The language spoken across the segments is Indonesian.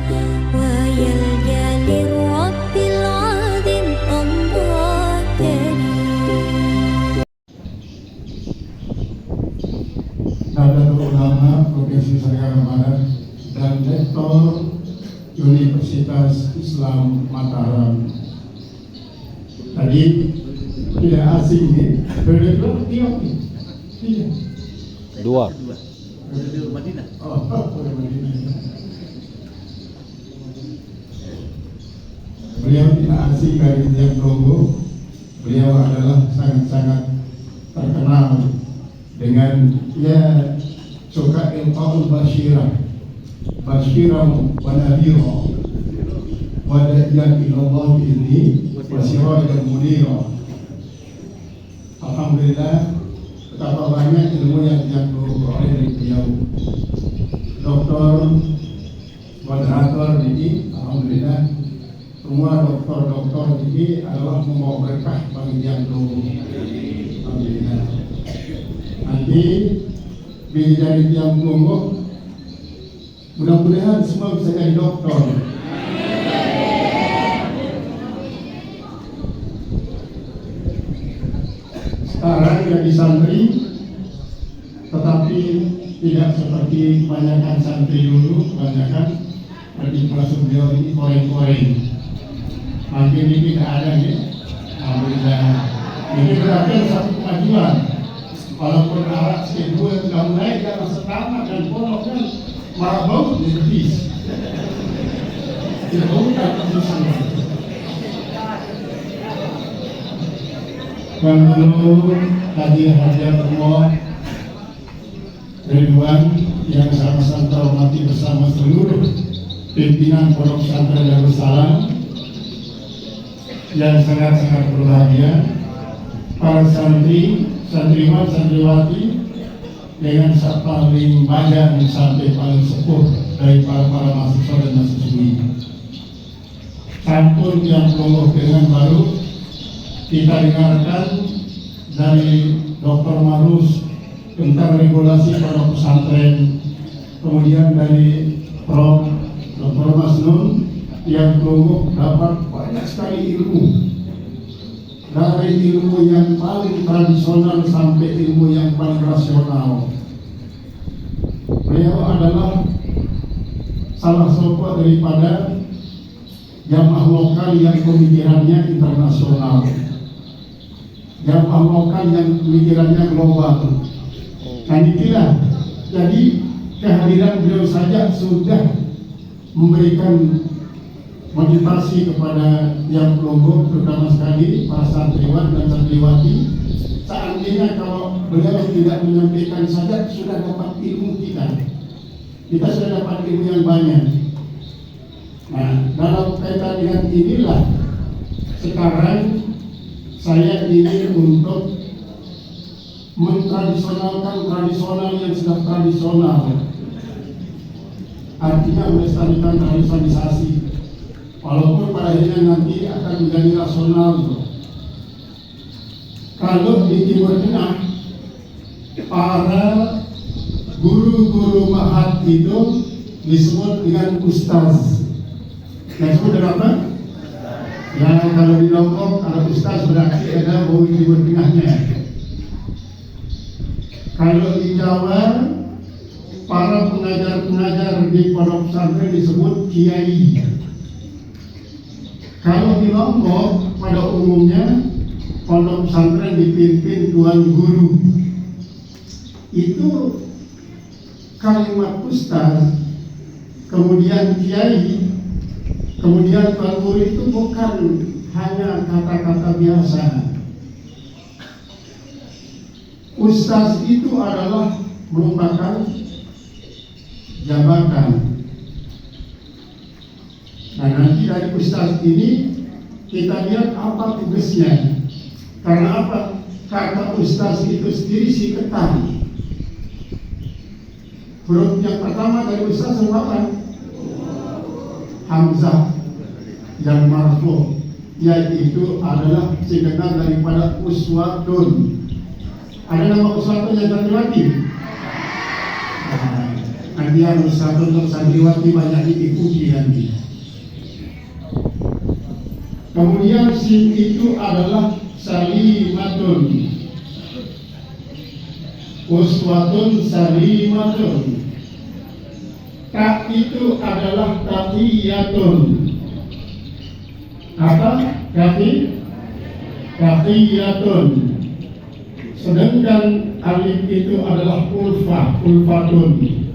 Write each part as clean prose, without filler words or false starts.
ويلجأ للرب العظيم الله كريم. Nahdlatul Ulama Provinsi Sumatera Barat dan Rektor Universitas Islam Mataram. Tadi tidak asing nih, berdua tidak. Dua. Madinah. Oh, Madinah. Beliau tidak asing dari tiap logo. Beliau adalah sangat-sangat terkenal dengan suka ilqaul basyirah wa nadhira wa da'iyan ila Allah bi'izni wa sirajan munira. Alhamdulillah, betapa banyak ilmu yang diperoleh dari beliau. Doktor, moderator ini, alhamdulillah, semua doktor ini adalah membawa berkah bagi yang dulu. Alhamdulillah. Nanti dari tiang Lombok, mudah-mudahan semua bisa jadi doktor. Sekarang jadi santri, tetapi tidak seperti kebanyakan santri dulu. Kebanyakan di kelas beliau ini koreng-koreng. Makin ini tidak ada ya. Alhamdulillah. Ini berarti satu kemajuan. Walaupun arak kedua sudah mulai jangan setama dan pondok kan malah bau di betis. Tidak bau tak bisa. Dan dulu tadi hadiah semua Ridwan yang sama-sama terhormati bersama seluruh pimpinan Pondok Pesantren Darussalam yang sangat-sangat berbahagia, para santri, santriwan, santriwati dengan paling banyak sampai paling sepuh dari para mahasiswa dan mahasiswi. Santun yang penuh dengan baru kita dengarkan dari Dr. Marus tentang regulasi pondok pesantren, kemudian dari Prof. Dr. Masnun yang penuh dapat banyak sekali ilmu, dari ilmu yang paling tradisional sampai ilmu yang paling rasional. Beliau adalah salah satu daripada jamaah lokal yang pemikirannya internasional, jamaah lokal yang pemikirannya global. Dan itulah, jadi kehadiran beliau saja sudah memberikan motivasi kepada yang Lombok, terutama sekali para santriwan dan santriwati. Seandainya kalau beliau tidak menyampaikan saja, sudah dapat ilmu kita sudah dapat ilmu yang banyak. Nah, dalam kaitan dengan inilah sekarang saya ingin untuk mentradisionalkan tradisional yang sudah tradisional, artinya melestarikan tradisionalisasi, walaupun pada akhirnya nanti akan menjadi rasional. Kalau di Timur Tengah, para guru-guru mahat itu disebut dengan ustaz. Yang disebut dengan apa? Ya, kalau di Lombok, kalau ustaz berarti ada bau Timur Tengahnya. Kalau di Jawa, para pengajar-pengajar di pondok pesantren disebut kiai. Kalau di Lombok, pada umumnya pondok pesantren dipimpin tuan guru. Itu kalimat ustaz, kemudian kiai, kemudian tuan guru itu bukan hanya kata-kata biasa. Ustaz itu adalah merupakan jabatan. Nah, nanti dari ustaz ini kita lihat apa tugasnya. Karena apa? Kata ustaz itu sendiri si ketan. Huruf yang pertama dari ustaz apa? Hamzah yang marfu, yaitu adalah singkatan daripada uswatun. Ada nama uswatun yang terjadi? Nah, pengajian Ustaz untuk santriwati banyak diikuti nanti. Kemudian sin itu adalah salimatun, uswatun salimatun. Ta itu adalah taqiyatun. Apa? Taqiyatun. Sedangkan alif itu adalah ulfatun.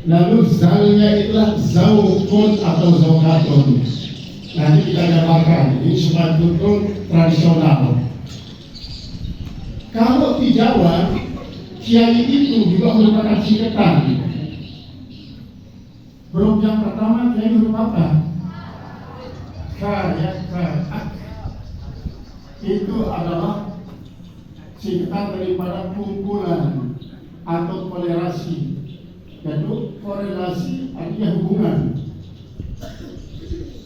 Lalu zalnya itulah zaukun atau zaukatun. Nanti kita gambarkan. Ini semua betul tradisional. Kalau di Jawa, kiai itu juga merupakan singkatan. Huruf yang pertama kiai huruf apa? Ka, ya, ka. Itu adalah singkatan daripada kumpulan atau kolerasi. Yaitu korelasi artinya hubungan.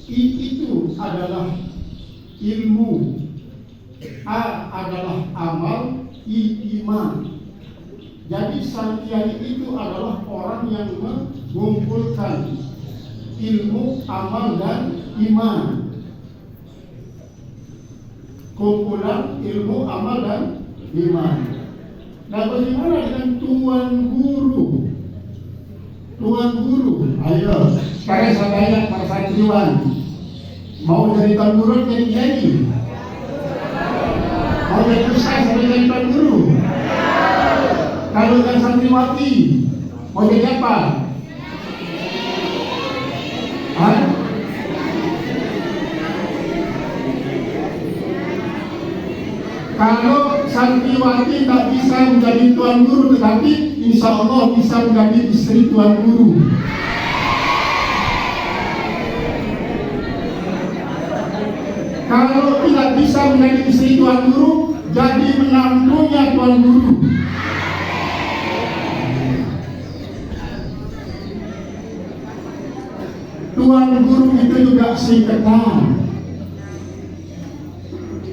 I itu adalah ilmu, A adalah amal, I iman. Jadi sang kiai itu adalah orang yang mengumpulkan ilmu, amal, dan iman. Kumpulan ilmu, amal, dan iman. Nah, bagaimana dengan tuan guru? Tuan guru, ayo sekarang saya tanya para santriwan, mau jadi tuan guru jadi kiai? Mau jadi ustaz atau jadi tuan guru? Kalau yang santriwati mau jadi apa? Hah? Kalau santriwati tak bisa menjadi tuan guru, tetapi insya Allah bisa menjadi istri tuan guru. Kalau tidak bisa menjadi istri tuan guru, jadi menantunya tuan guru. Tuan guru itu juga singkatan.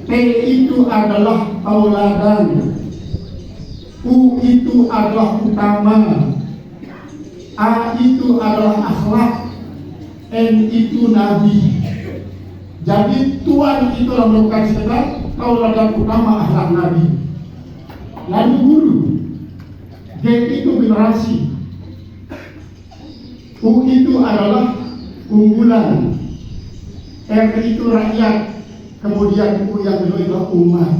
T itu adalah tauladan, U itu adalah utama, A itu adalah akhlak, N itu nabi. Jadi tuan itu merupakan singkatan tauladan utama akhlak nabi. Lalu guru, G itu generasi, U itu adalah unggulan, R itu rakyat, kemudian U yang kedua adalah umat.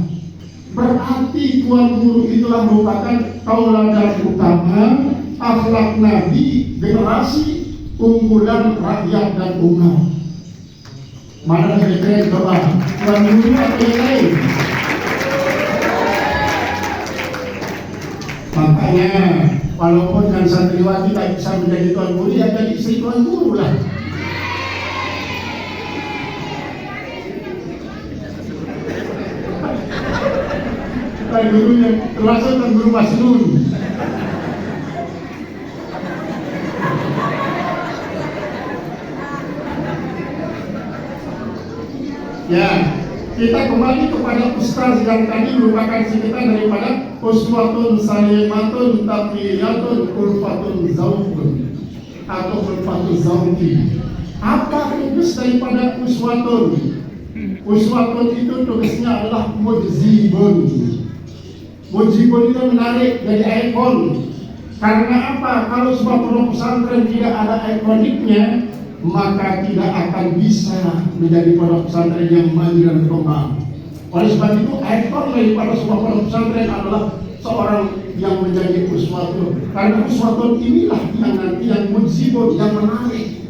Berarti tuan guru itulah merupakan tauladan utama, akhlak nabi, generasi, unggulan, rakyat, dan umat. Mana yang keren coba? Tuan guru atau yang lain? Makanya walaupun yang santriwati tak bisa menjadi tuan guru, ya jadi istri tuan guru lah. Tuan guru yang termasuk tuan guru Masnun. Ya, kita kembali kepada ustaz yang tadi merupakan singkatan daripada uswatun salimatun taqiyatun ulfatun zaukun atau ulfatun zauki. Apa tugas daripada uswatun? Uswatun itu tugasnya adalah mujzibun. Mujzibun itu menarik dari ikon. Karena apa? Kalau sebuah pondok pesantren tidak ada ikoniknya, maka tidak akan bisa menjadi pondok pesantren yang maju dan berkembang. Oleh sebab itu, ikon daripada sebuah pondok pesantren adalah seorang yang menjadi uswatun. Karena uswatun inilah yang nanti yang mujzibun, yang menarik.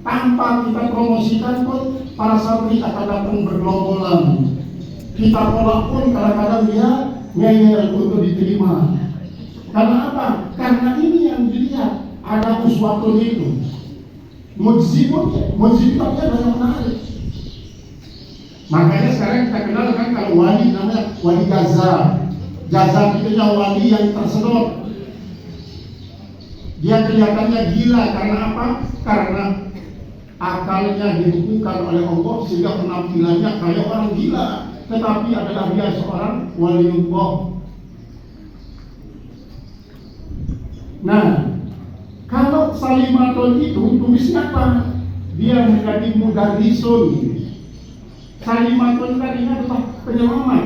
Tanpa kita promosikan pun para santri akan datang bergelombolan. Kita tolak pun kadang-kadang dia ngeyel untuk diterima. Karena apa? Karena ini yang dilihat, ada uswatun itu. Mujzibun adalah yang menarik. Makanya sekarang kita kenal kan kalau wali namanya wali jazab. Jazab itu wali yang tersedot. Dia kelihatannya gila karena apa? Karena akalnya dibukukan oleh Allah sehingga penampilannya kayak orang gila, tetapi adalah dia seorang waliullah. Nah, kalau Salimatun itu tulisnya apa? Dia menjadi mudarrisun. Salimatun tadinya adalah penyelamat.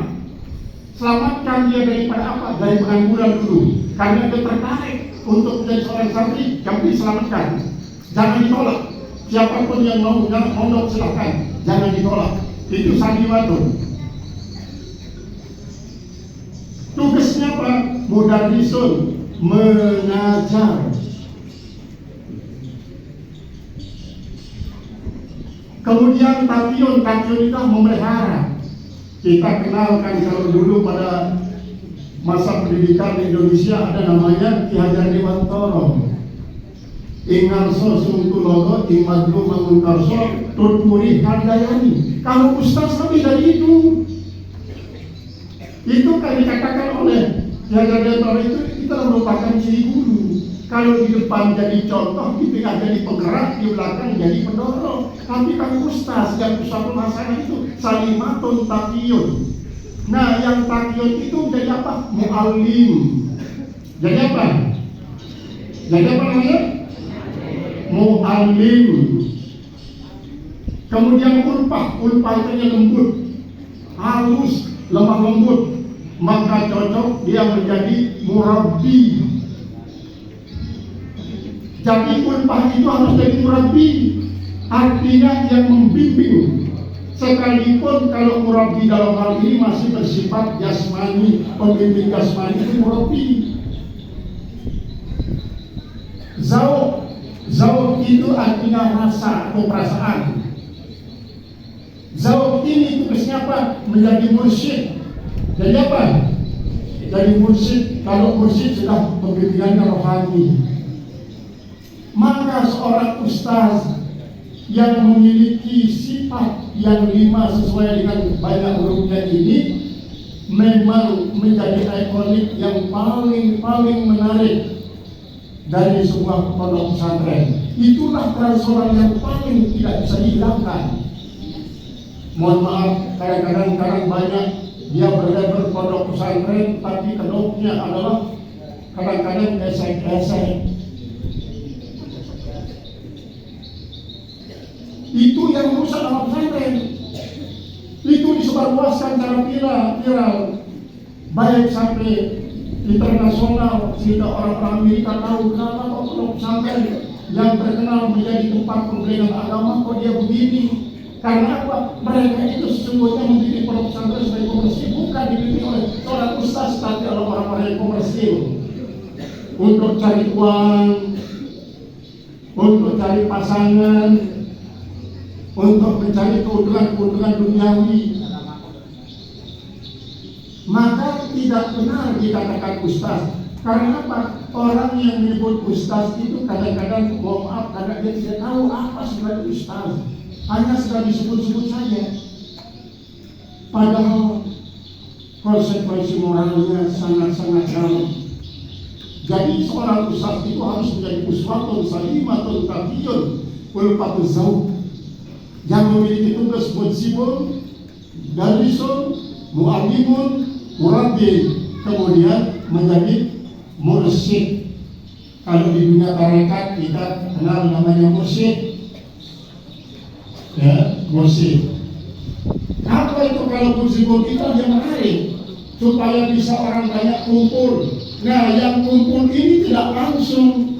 Selamatkan dia daripada apa? Dari pengangguran dulu. Karena dia tertarik untuk menjadi seorang santri, yang diselamatkan. Jangan ditolak. Siapapun yang mau mondok silakan, jangan ditolak. Itu Salimatun. Tugasnya apa? Mudarrisun, mengajar. Kemudian Tapion itu memelihara. Kita kenalkan kalau dulu pada masa pendidikan di Indonesia ada namanya Ki Hajar Dewantoro. Ingarso Sungkulogo, Imadlu Mangunkarso, Tutmuri Handayani. Kalau ustaz lebih dari itu. Itu kan dikatakan oleh Ki Hajar Dewantoro itu kita merupakan ciri guru. Kalau di depan jadi contoh, di tengah jadi penggerak, di belakang jadi pendorong. Tapi kami ustaz yang suatu masalah itu Salimatun Tapion. Nah, yang Tapion itu jadi apa? Mu'allim. Jadi apa? Jadi apa namanya? Mu'allim. Kemudian ulpah itu lembut, halus, lemah lembut. Maka cocok dia menjadi murabbi. Jadi ulpah itu harus jadi murabbi, artinya yang membimbing. Sekalipun kalau murabbi dalam hal ini masih bersifat jasmani, pembimbing jasmani itu murabbi. Zauq itu artinya rasa atau perasaan. Zauq ini tugasnya apa? Menjadi mursyid. Jadi apa? Jadi mursyid. Kalau mursyid sudah pembimbingannya rohani. Maka seorang ustaz yang memiliki sifat yang 5 sesuai dengan banyak hurufnya ini memang menjadi ikonik yang paling menarik dari sebuah pondok pesantren. Itulah transferan yang paling tidak bisa dihilangkan. Mohon maaf, kadang-kadang banyak dia berada pondok pesantren, tapi kedoknya adalah kadang-kadang esek-esek. Itu yang merusak alam pesantren. Itu disebarluaskan secara viral, baik sampai internasional sehingga orang-orang Amerika tahu kenapa kok pondok pesantren yang terkenal menjadi tempat pergaulan agama kok dia begini. Karena apa? Mereka itu sesungguhnya memiliki pondok pesantren sebagai komersil, bukan dibimbing oleh seorang ustaz, tapi oleh orang-orang yang komersil untuk cari uang, untuk cari pasangan, untuk mencari keuntungan duniawi. Maka tidak benar dikatakan ustaz. Karena apa? Orang yang menyebut ustaz itu kadang-kadang mohon maaf karena dia tidak tahu apa sebenarnya ustaz. Hanya sudah disebut-sebut saja. Padahal konsekuensi moralnya sangat-sangat dalam. Jadi seorang ustaz itu harus menjadi uswatun salimatun taqiyyun ulfatuz zauq, yang memiliki tugas munsibun, darisun, mu'allimun, murabbi, kemudian menjadi mursyid. Kalau di dunia tarekat kita kenal namanya mursyid, ya, mursyid. Apa itu kalau munsibun itu yang menarik supaya bisa orang banyak kumpul. Nah, yang kumpul ini tidak langsung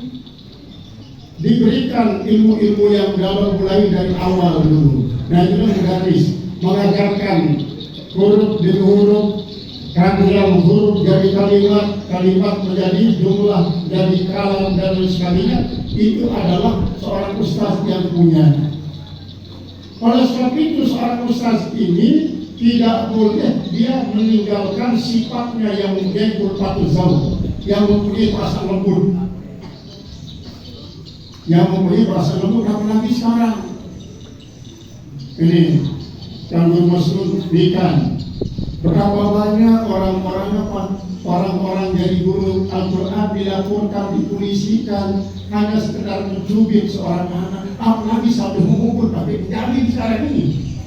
diberikan ilmu-ilmu yang dalam mulai dari awal dulu. Nah, itu mudarris mengajarkan huruf demi huruf, rangkaian huruf dari kalimat menjadi jumlah, dari kalam dan lain sebagainya. Itu adalah seorang ustaz yang punya. Oleh sebab itu seorang ustaz ini tidak boleh dia meninggalkan sifatnya yang menjadi ulfatuz zauq, yang mempunyai perasaan lembut. Yang mempunyai perasaan lembut, apalagi sekarang ini yang bermaksud bikin berapa banyak orang-orang jadi guru Al-Quran dilaporkan, dipolisikan hanya sekedar mencubit seorang anak, apalagi sampai memukul pakai jari sekarang ini,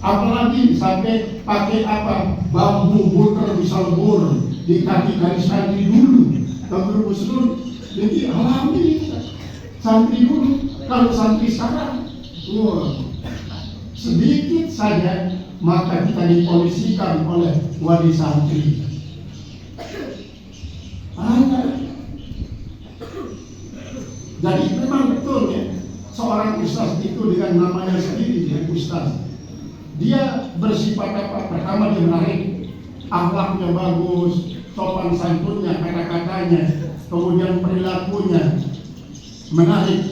apalagi sampai pakai apa bambu buter di salbur di kaki garis kaki dulu. Terus jadi alami santri dulu. Kalau santri sekarang, sedikit saja maka kita dipolisikan oleh wali santri. Jadi memang betul ya, seorang ustaz itu dengan namanya sendiri dia ustaz. Dia bersifat apa? Pertama dia menarik, akhlaknya bagus, sopan santunnya, kata-katanya, kemudian perilakunya menarik.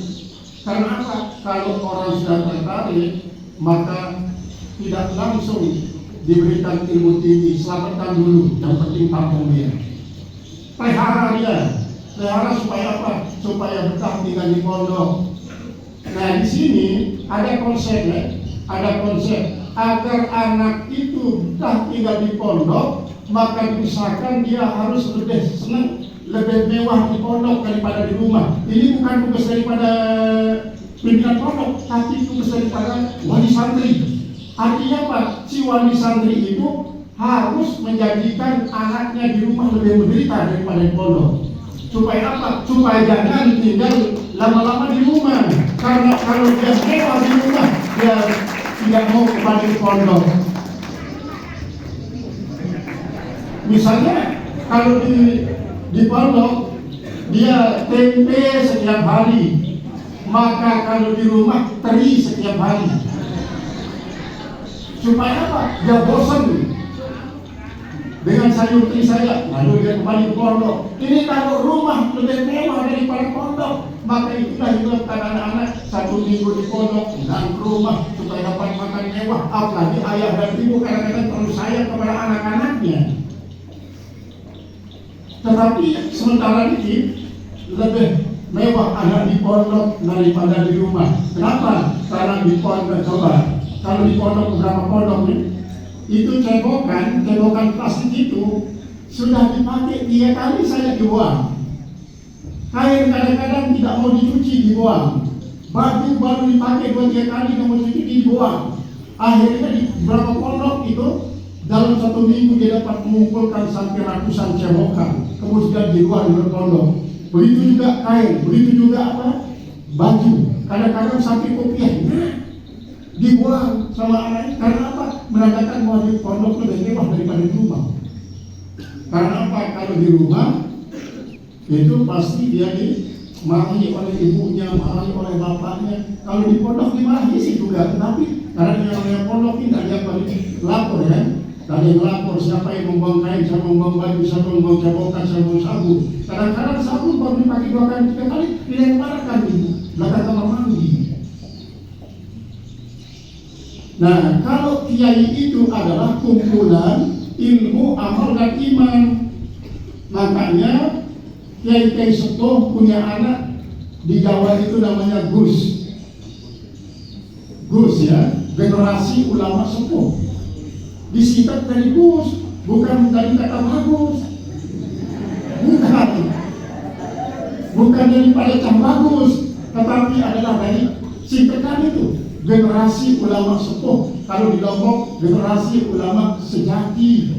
Karena apa? Kalau orang sudah tertarik, maka tidak langsung diberikan ilmu tinggi, selamatkan dulu, yang penting tampung dia. Pelihara dia, pelihara supaya apa? Supaya betah tinggal di pondok. Nah di sini ada konsep ya, ada konsep agar anak itu betah tinggal di pondok, maka diusahakan dia harus lebih senang, lebih mewah di pondok daripada di rumah. Ini bukan tugas daripada pimpinan pondok, tapi tugas daripada wali santri. Artinya apa? Si wali santri itu harus menjadikan anaknya di rumah lebih menderita daripada di pondok. Supaya apa? Supaya jangan tinggal lama-lama di rumah. Karena kalau dia mewah di rumah, dia tidak mau kembali di pondok. Misalnya kalau di pondok dia tempe setiap hari, maka kalau di rumah teri setiap hari. Supaya apa? Dia bosan dengan sayur teri saya, lalu dia kembali ke pondok. Ini kalau rumah lebih mewah daripada pondok, maka itulah hidupan anak-anak 1 minggu di pondok dan ke rumah supaya dapat makan mewah. Apalagi ayah dan ibu kadang-kadang terlalu sayang kepada anak-anaknya. Tetapi sementara ini lebih mewah anak di pondok daripada di rumah. Kenapa? Karena di pondok, coba kalau di pondok, beberapa pondok nih, itu cebokan plastik itu sudah dipakai 3 kali saya dibuang. Kain kadang-kadang tidak mau dicuci dibuang. Baju baru dipakai 2-3 kali tidak mau dicuci dibuang. Akhirnya di beberapa pondok itu dalam 1 minggu dia dapat mengumpulkan sampai ratusan cebokan. Kemudian di luar pondok. Begitu juga kain, begitu juga apa? Baju. Kadang-kadang sampai kopiahnya dibuang sama anaknya. Karena apa? Menandakan bahwa di pondok lebih mewah daripada di rumah. Karena apa? Kalau di rumah itu pasti dia dimarahi oleh ibunya, marahi oleh bapaknya. Kalau di pondok dimarahi sih juga, tetapi karena yang pondok ini tidak yang lapor ya. Tadi lapor siapa yang membuang kain, siapa membuang baju, siapa membuang cebokan, siapa membuang sabun. Kadang-kadang sabun baru dipakai 2 kali, 3 kali, dilemparkan di belakang kamar mandi. Nah, kalau kiai itu adalah kumpulan ilmu, amal, dan iman. Makanya kiai-kiai sepuh punya anak di Jawa itu namanya Gus. Gus ya, generasi ulama sepuh. Disingkat dari Gus, bukan dari kata bagus. Bukan daripada cah bagus, tetapi adalah dari singkatan itu. Generasi ulama sepuh. Kalau di Lombok, generasi ulama sejati.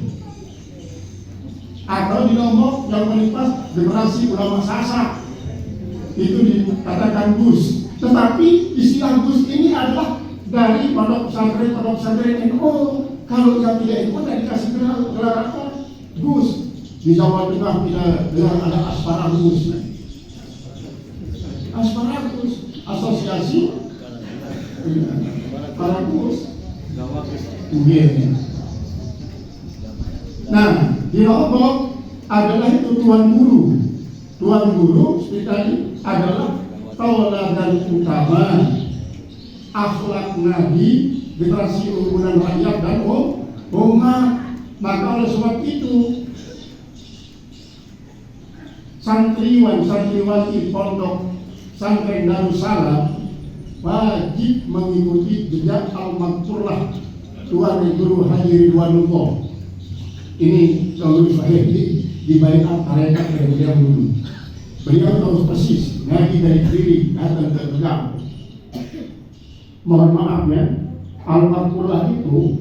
Atau di Lombok yang paling pas, generasi ulama sasak. Itu dikatakan Gus. Tetapi istilah Gus ini adalah dari pondok pesantren NU. Kalau yang tidak NU tidak dikasih gelar apa? Gus. Di Jawa Tengah kita dengar ada asparagus. Asparagus, asosiasi asparagus. Nah, di Lombok adalah itu tuan guru. Tuan guru seperti tadi adalah tauladan utama, akhlak Nabi, generasi urunan rakyat dan umat. Maka oleh sebab itu santriwati pondok Santren Darussalam wajib mengikuti jejak al-makturlah Tuan Guru Haji Ridwanullah. Ini kalau saya di baiat tarekat dari beliau dulu. Beliau tahu persis ngaji dari diri datang ke Tegal. Mohon maaf ya, al-makturlah itu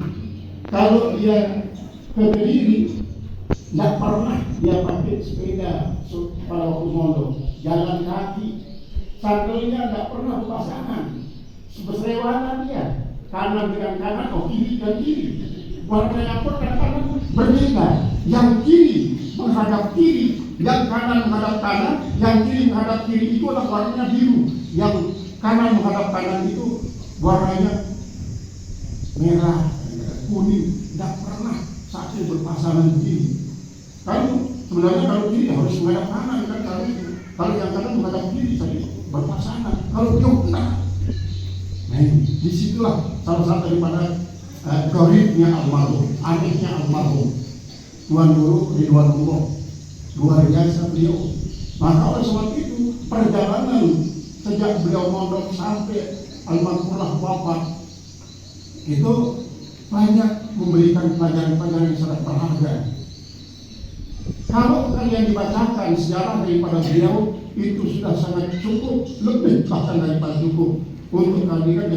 kalau dia ke Kediri Tidak pernah dia pakai sepeda pada waktu mondok, jalan kaki, sandalnya tidak pernah berpasangan, berserewangan dia, kanan dengan kanan, kiri dan kiri. Warnanya pun kadang-kadang berbeda, yang kiri menghadap kiri, yang kanan menghadap kanan, yang kiri menghadap kiri itu adalah warnanya biru, yang kanan menghadap kanan itu warnanya merah, kuning. Tidak pernah satu berpasangan begini. Kalau sebenarnya kalau kiri harus menghadap kanan kan, kalau yang kanan menghadap kiri tadi berpasangan. Kalau jauh enggak. Nah, disitulah salah satu daripada goribnya almarhum, anehnya almarhum Tuan Guru Ridwanullah. Luar biasa beliau. Maka oleh sebab itu perjalanan sejak beliau mondok sampai almarhumlah wafat itu banyak memberikan pelajaran-pelajaran yang sangat berharga. Kalau kalian dibacakan sejarah daripada beliau itu sudah sangat cukup, lebih bahkan daripada cukup untuk kalian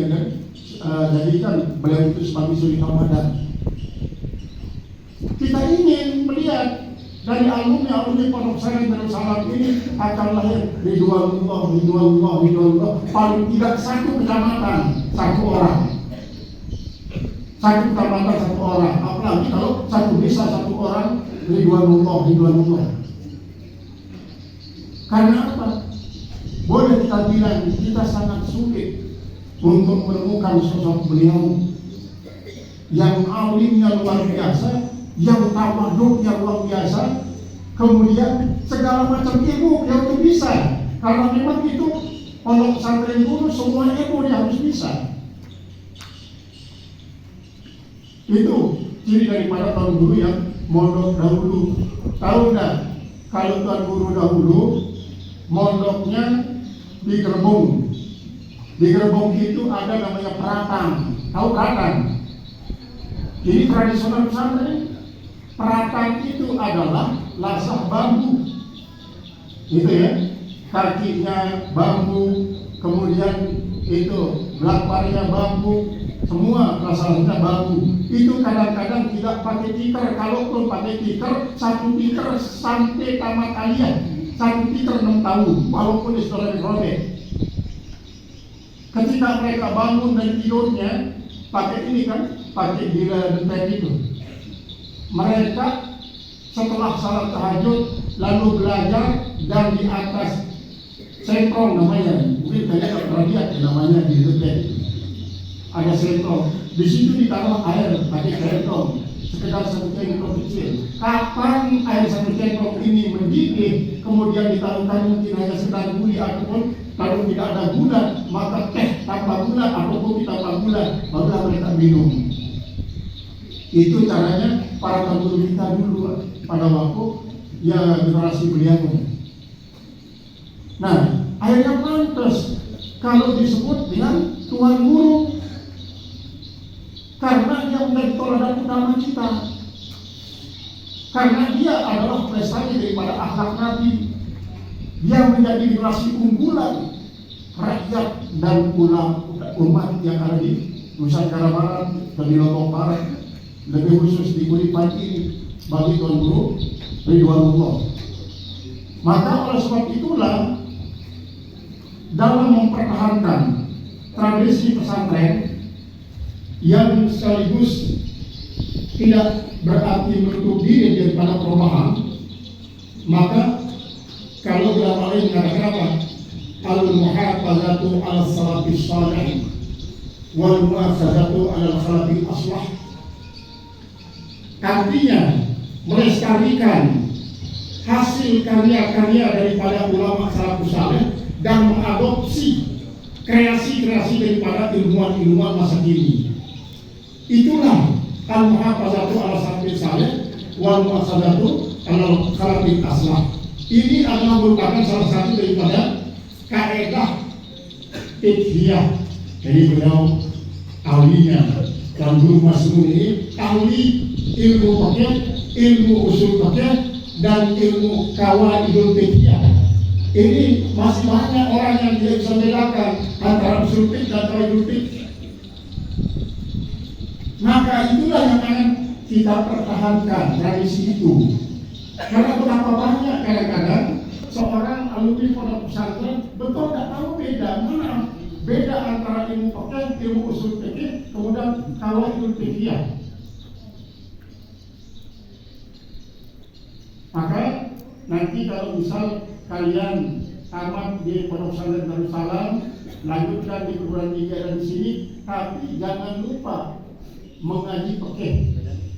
jadikan beliau itu sebagai suri tauladan. Kita ingin melihat dari alumni Pondok Pesantren Darussalam ini akan lahir Ridwanullah, paling tidak satu kecamatan satu orang. Satu kecamatan satu orang, apalagi kalau satu desa satu orang, Ridwanullah. Karena apa? Boleh kita bilang kita sangat sulit untuk menemukan sosok beliau yang alimnya luar biasa, yang tawaduknya luar biasa, kemudian segala macam ilmu dia itu bisa. Karena memang itu pondok pesantren dulu semua ilmu dia harus bisa. Itu ciri daripada Tuan Guru yang mondok dahulu. Tahu enggak? Kalau Tuan Guru dahulu mondoknya di Gerbong. Di Gerbong itu ada namanya peratang. Tahu peratang? Ini tradisional pesantren. Peratang itu adalah lasah bambu. Itu ya. Kakinya bambu, kemudian itu belakangnya bambu, semua rasanya bambu. Itu kadang-kadang tidak pakai tikar. Kalaupun pakai tikar, satu tikar sampai tamat kalian, satu tikar 6 tahun, walaupun di sekolah robek. Ketika mereka bangun dan tidurnya, pakai ini kan, pakai gila dempet itu. Mereka setelah salat tahajud lalu belajar dan di atas sentrong namanya, mungkin kalian pernah lihat namanya di dempet. Ada sentrong, di situ ditaruh air pakai sentrong, sekedar satu sentrong kecil. Kapan air satu sentrong ini mendidih, kemudian ditaruhkan mungkin hanya sekedar gula ataupun kalau tidak ada gula, maka teh tanpa gula atau kopi tanpa gula, barulah mereka minum. Itu caranya para guru kita dulu pada waktu ya generasi beliau. Nah, akhirnya pantas kalau disebut dengan Tuan Guru, karena dia menjadi teladan utama kita. Karena dia adalah prestasi daripada akhlak Nabi. Dia menjadi generasi unggulan rakyat dan umat yang ada di Nusantara Barat dan di Lombok Barat, lebih khusus di Kulipan ini bagi Tuan Guru Ridwanullah. Maka oleh sebab itulah dalam mempertahankan tradisi pesantren yang sekaligus tidak berarti menutup diri daripada perubahan, maka kalau ulama lain mengatakan apa? Al-muhafazatu ala salafis salih wal muhafazatu ala khalafil aslah. Artinya melestarikan hasil karya-karya daripada ulama salafus salih dan mengadopsi kreasi-kreasi daripada ilmuwan-ilmuwan masa kini. Itulah al-muhafazatu ala salafis salih wal muhafazatu ala khalafil aslah. Ini adalah merupakan salah satu daripada kaidah fiqhiyah. Jadi beliau ahlinya dan Guru Mas'ud ini ahli ilmu fikih, ilmu usul fikih dan ilmu qawaidul fiqhiyah. Ini masih banyak orang yang tidak bisa membedakan antara usul fikih dan qawaidul fiqh. Maka itulah yang akan kita pertahankan tradisi itu. Karena betapa banyak kadang-kadang seorang alumni pondok pesantren betul nggak tahu beda antara ilmu fikih, ilmu usul fikih, kemudian qawaidul fiqhiyah. Maka nanti kalau misal kalian tamat di pondok pesantren Darussalam, lanjutkan di perguruan tinggi ada di sini, tapi jangan lupa mengaji fikih.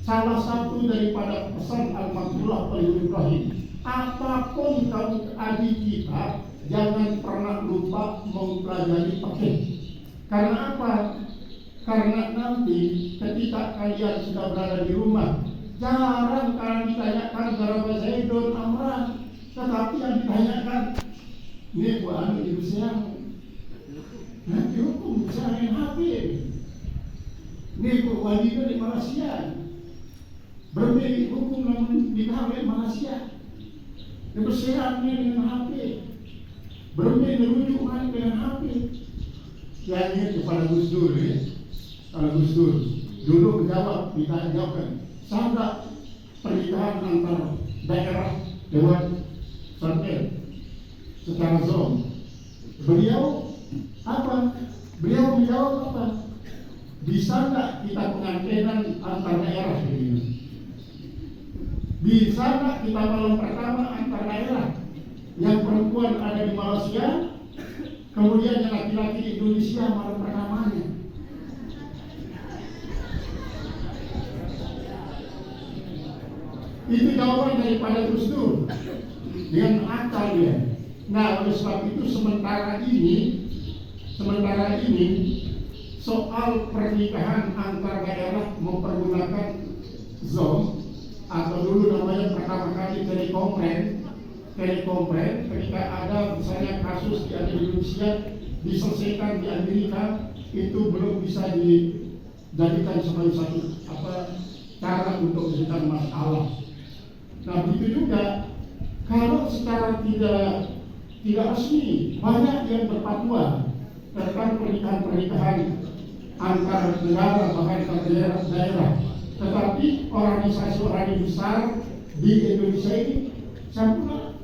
Salah satu daripada pesan Al-Maktullah oleh Ibrahim, apapun kamu adik kita, jangan pernah lupa mempelajari fikih. Karena apa? Karena nanti ketika kalian sudah berada di rumah, jarang kalian ditanyakan berapa Zaidun Amran, tetapi yang ditanyakan, ini buat anu ibu siang, nanti hukum saya yang hafid, ini buat wali di Malaysia, berbeda hukum namun di Malaysia, dipersiapkan dengan hafid, berbeda rujuk dengan hafid. Yang ini kepada Gus Dur, ya. Kalau Gus Dur dulu menjawab, kita jawabkan, sangat pernikahan antar daerah Dewan Sartel secara zon. Beliau apa? Beliau menjawab apa? Bisa nggak kita pengantinan antar daerah ini? Bisa nggak kita malam pertama antar daerah? Yang perempuan ada di Malaysia, kemudian yang laki-laki di Indonesia malam pertamanya. Itu jawaban daripada Gus Dur dengan akal dia. Nah, oleh sebab itu sementara ini soal pernikahan antar daerah mempergunakan zon atau dulu namanya pertama kali telekompren ketika ada misalnya kasus di Indonesia diselesaikan di Amerika, itu belum bisa dijadikan sebagai satu cara untuk menyelesaikan masalah. Nah, begitu juga kalau secara tidak resmi banyak yang berfatwa tentang pernikahan antar negara bahkan antar daerah, tetapi organisasi besar di Indonesia ini sampuna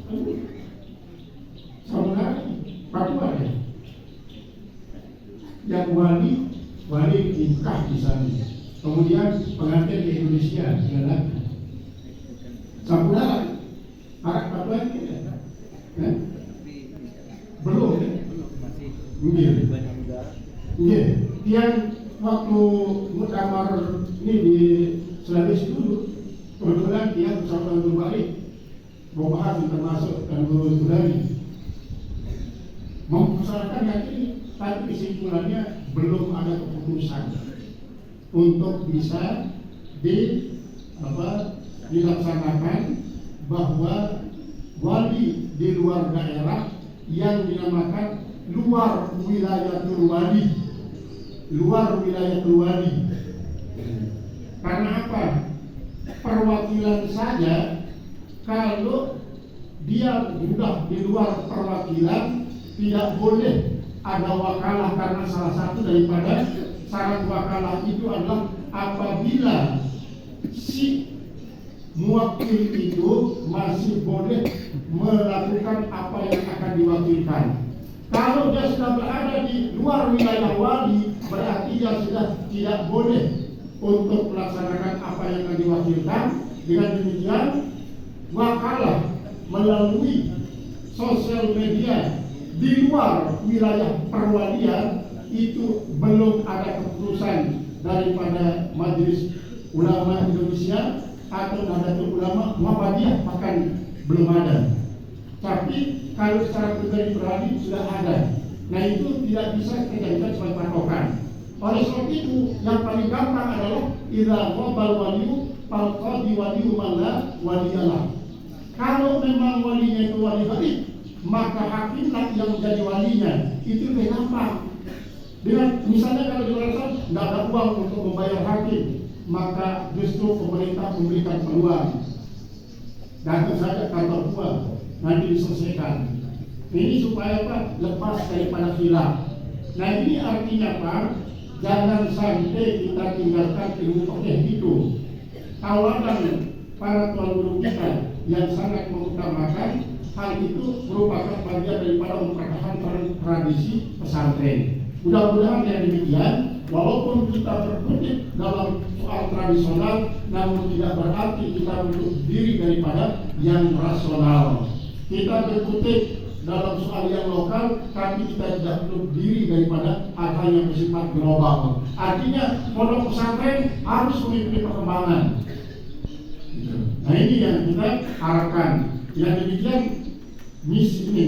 fatwa ya. Yang wali nikah di sana, kemudian pengantin di Indonesia dengan laki. Sampuna arak fatwa ini ya? Belum ya? Iya. Yang waktu muktamar ini di Sulawesi dulu, kebetulan dia bersama Guru Balik membahas termasuk dan Guru Sudari mempersoalkan yang ini, tapi kesimpulannya belum ada keputusan untuk bisa dilaksanakan bahwa wali di luar daerah yang dinamakan luar wilayatul wali. Karena apa? Perwakilan saja, kalau dia sudah di luar perwakilan, tidak boleh ada wakalah, karena salah satu daripada syarat wakalah itu adalah apabila si muwakil itu masih boleh melakukan apa yang akan diwakilkan. Kalau dia sudah berada di luar wilayah wali, berarti dia sudah tidak boleh untuk melaksanakan apa yang akan diwakilkan. Dengan demikian, wakalah melalui sosial media di luar wilayah perwalian itu belum ada keputusan daripada Majelis Ulama Indonesia atau Nahdlatul Ulama Muhammadiyah, bahkan belum ada. Tapi kalau secara pribadi sudah ada. Nah, itu tidak bisa dijadikan sebagai patokan. Oleh sebab itu, yang paling gampang adalah idza ghabal waliyu fal qadi waliyu malla waliyalah. Kalau memang walinya itu wali ghaib, maka hakimlah yang menjadi walinya. Itu lebih gampang. Dengan misalnya kalau di luar sana tidak ada uang untuk membayar hakim, maka justru pemerintah memberikan peluang. Datang saja kantor uang, nanti diselesaikan. Ini supaya apa? Lepas daripada khilaf. Nah, ini artinya apa? Jangan sampai kita tinggalkan ilmu fikih itu. Tawaran para tuan guru kita yang sangat mengutamakan hal itu merupakan bagian daripada mempertahankan tradisi pesantren. Mudah-mudahan yang demikian, walaupun kita berkutik dalam soal tradisional, namun tidak berarti kita menutup diri daripada yang rasional. Kita berkutik dalam soal yang lokal, tapi kita tidak menutup diri daripada hal yang bersifat global. Artinya, pondok pesantren harus mengikuti perkembangan. Nah, ini yang kita harapkan. Yang demikian misi ini,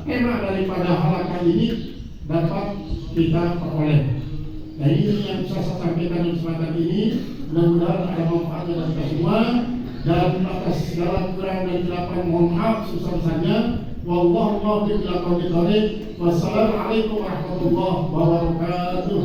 tema daripada halakan ini dapat kita peroleh. Nah, ini yang bisa saya sampaikan di kesempatan ini. Mudah-mudahan ada manfaatnya bagi kita semua. Dan atas segala kurang dan kesilapan mohon maaf sebesar-besarnya. Wallahu a'lam bishawab. Wassalamualaikum warahmatullahi wabarakatuh.